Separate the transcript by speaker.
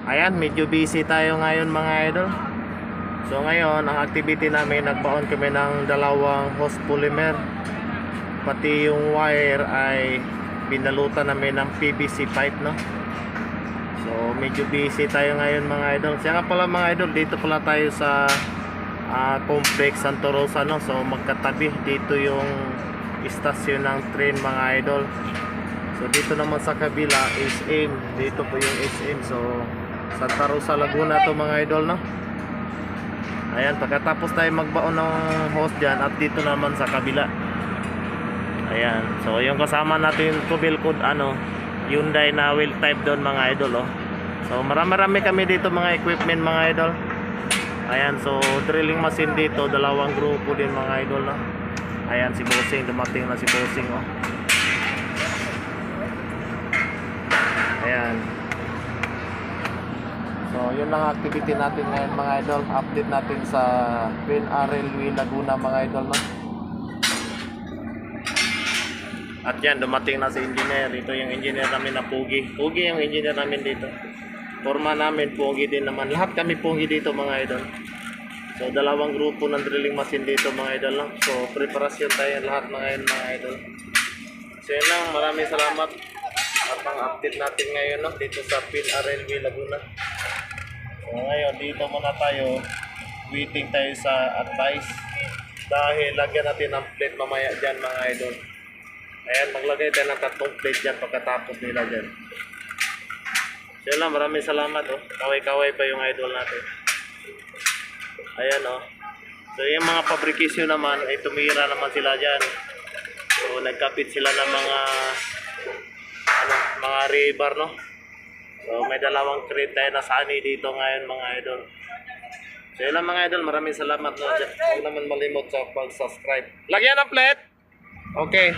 Speaker 1: Ayan, medyo busy tayo ngayon mga idol. So ngayon, ang activity namin, nagbaon kami ng dalawang hose polymer. Pati yung wire ay binalutan namin ng PVC pipe, no? So medyo busy tayo ngayon mga idol. Siya nga pala mga idol, dito pala tayo sa Complex Santa Rosa, no? So magkatabi dito yung istasyon ng train mga idol. So dito naman sa kabila SM, dito po yung SM. So Santa Rosa, Laguna to mga idol, no? Ayan, pagkatapos tayo magbaon ng hose dyan, at dito naman sa kabila. Ayan, so yung kasama natin Kubilkod, Hyundai na wheel type doon mga idol, oh. So marami kami dito mga equipment mga idol. Ayan, so drilling machine dito, dalawang grupo din mga idol, no? Ayan, si Bossing, dumating na si Bossing, oh. Ayan. So yun lang activity natin ngayon mga idol. Update natin sa PNR Railway Laguna mga idol, no? At yan, dumating na si engineer. Ito yung engineer namin na Pugi. Pugi yung engineer namin dito. Forma namin, Pugi din naman. Lahat kami Pugi dito mga idol. So dalawang grupo ng drilling machine dito mga idol, no? So preparasyon tayo lahat mga idol. So yun lang, maraming salamat. At ang update natin ngayon, no, dito sa PNR Railway Laguna. So ngayon, dito muna tayo. Waiting tayo sa advice. Dahil lagyan natin ng plate mamaya dyan mga idol. Ayan, maglagay tayo ng 3 plate dyan pagkatapos nila dyan. So yun lang, maraming salamat, oh. Kaway-kaway pa yung idol natin. Ayan, oh. So yung mga fabrication naman ay tumira naman sila dyan. So nagkapit sila ng mga rebar, no? So may dalawang crate tayo na sani dito ngayon mga idol. So yun lang mga idol, maraming salamat, no? Huwag naman malimot sa pag-subscribe. Lagyan ng plate. Okay.